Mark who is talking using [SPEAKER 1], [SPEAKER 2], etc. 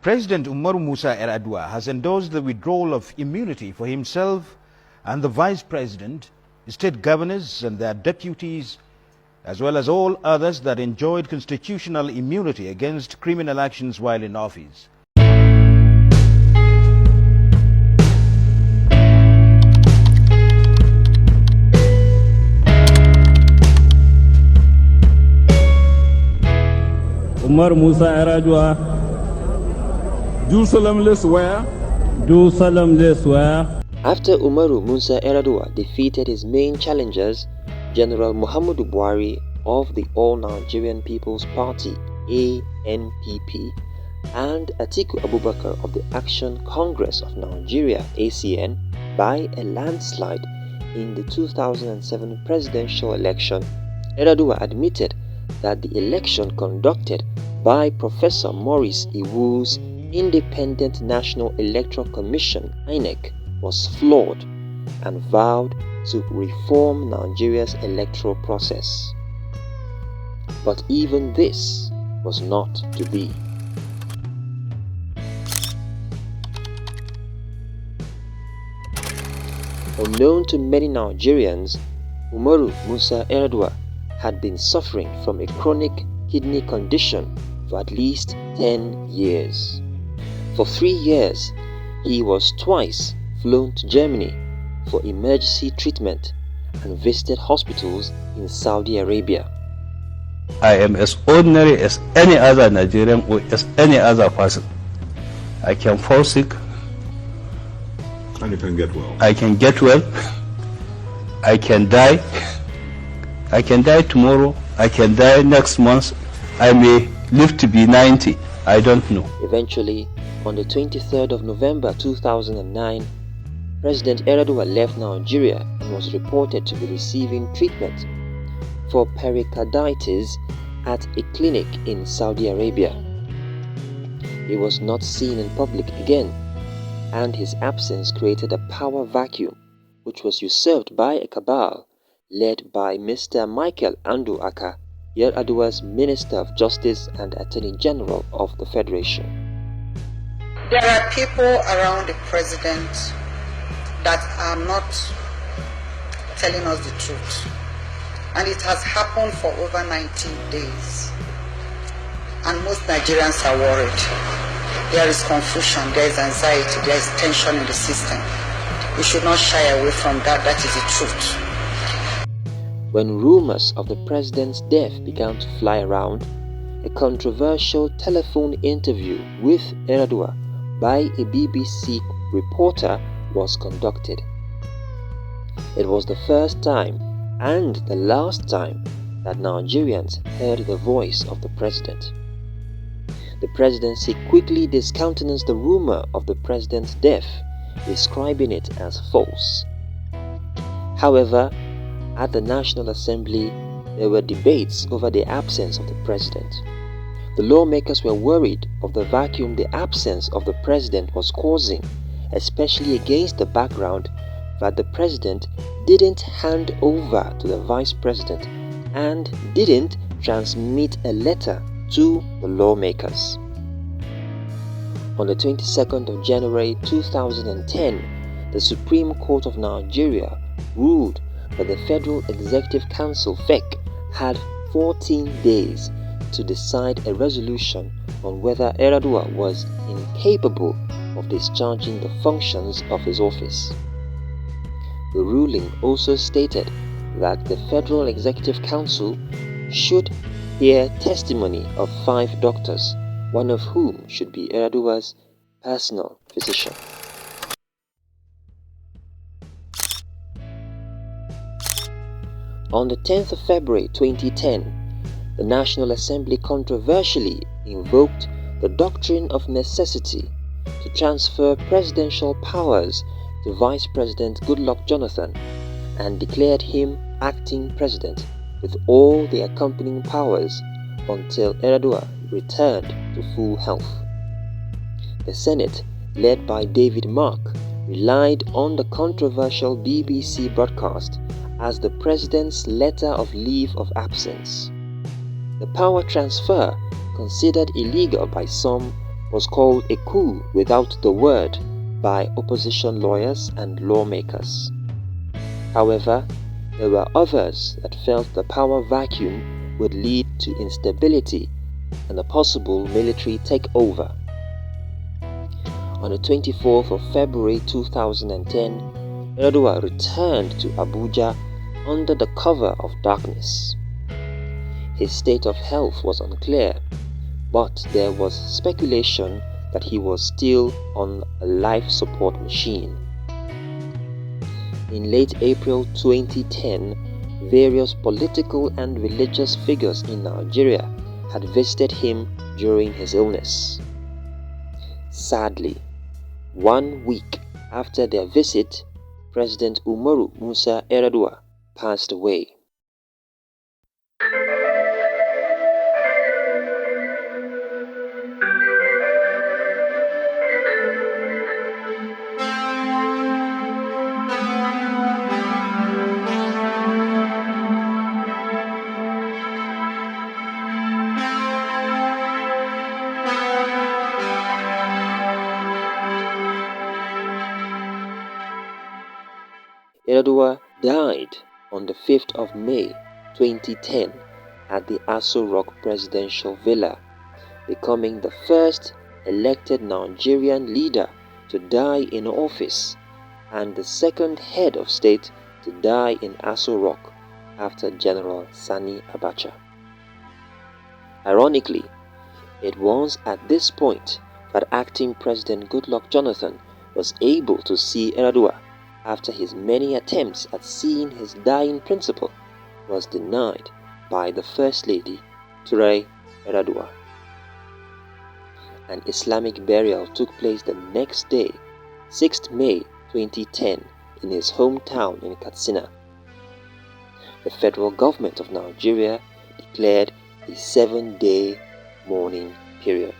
[SPEAKER 1] President Umaru Musa Yar'Adua has endorsed the withdrawal of immunity for himself and the Vice President, state governors and their deputies, as well as all others that enjoyed constitutional immunity against criminal actions while in office.
[SPEAKER 2] Umaru Musa Yar'Adua
[SPEAKER 3] do solemnly swear.
[SPEAKER 2] Do solemnly swear.
[SPEAKER 4] After Umaru Musa Yar'Adua defeated his main challengers, General Muhammadu Buhari of the All Nigerian People's Party (ANPP) and Atiku Abubakar of the Action Congress of Nigeria (ACN) by a landslide in the 2007 presidential election, Yar'Adua admitted that the election conducted by Professor Maurice Iwu's Independent National Electoral Commission (INEC) was flawed and vowed to reform Nigeria's electoral process. But even this was not to be. Unknown to many Nigerians, Umaru Musa Yar'Adua had been suffering from a chronic kidney condition for at least 10 years. For 3 years, he was twice flown to Germany for emergency treatment and visited hospitals in Saudi Arabia.
[SPEAKER 5] I am as ordinary as any other Nigerian or as any other person. I can fall sick.
[SPEAKER 3] And you can get well.
[SPEAKER 5] I can get well. I can die. I can die tomorrow. I can die next month. I may live to be 90. I don't know.
[SPEAKER 4] Eventually, on the 23rd of November 2009, President Yar'Adua left Nigeria and was reported to be receiving treatment for pericarditis at a clinic in Saudi Arabia. He was not seen in public again, and his absence created a power vacuum which was usurped by a cabal led by Mr. Michael Andu Aka, Yar'Adua's Minister of Justice and Attorney General of the Federation.
[SPEAKER 6] There are people around the president that are not telling us the truth, and it has happened for over 19 days, and most Nigerians are worried. There is confusion, there is anxiety, there is tension in the system. We should not shy away from that. That is the truth.
[SPEAKER 4] When rumors of the president's death began to fly around, a controversial telephone interview with Yar'Adua by a BBC reporter was conducted. It was the first time and the last time that Nigerians heard the voice of the president. The presidency quickly discountenanced the rumor of the president's death, describing it as false. However, at the National Assembly, there were debates over the absence of the president. The lawmakers were worried of the vacuum the absence of the president was causing, especially against the background that the president didn't hand over to the vice president and didn't transmit a letter to the lawmakers. On the 22nd of January 2010, the Supreme Court of Nigeria ruled that the Federal Executive Council (FEC) had 14 days to decide a resolution on whether Yar'Adua was incapable of discharging the functions of his office. The ruling also stated that the Federal Executive Council should hear testimony of 5 doctors, one of whom should be Yar'Adua's personal physician. On the 10th of February 2010, the National Assembly controversially invoked the doctrine of necessity to transfer presidential powers to Vice President Goodluck Jonathan and declared him acting president with all the accompanying powers until Yar'Adua returned to full health. The Senate, led by David Mark, relied on the controversial BBC broadcast as the president's letter of leave of absence. The power transfer, considered illegal by some, was called a coup without the word by opposition lawyers and lawmakers. However, there were others that felt the power vacuum would lead to instability and a possible military takeover. On the 24th of February 2010, Yar'Adua returned to Abuja under the cover of darkness. His state of health was unclear, but there was speculation that he was still on a life support machine. In late April 2010, various political and religious figures in Nigeria had visited him during his illness. Sadly, 1 week after their visit, President Umaru Musa Yar'Adua passed away. Yar'Adua died on the 5th of May 2010 at the Aso Rock Presidential Villa, becoming the first elected Nigerian leader to die in office and the second head of state to die in Aso Rock after General Sani Abacha. Ironically, it was at this point that acting President Goodluck Jonathan was able to see Yar'Adua after his many attempts at seeing his dying principal was denied by the First Lady, Yar'Adua. An Islamic burial took place the next day, 6th May 2010, in his hometown in Katsina. The federal government of Nigeria declared a 7-day mourning period.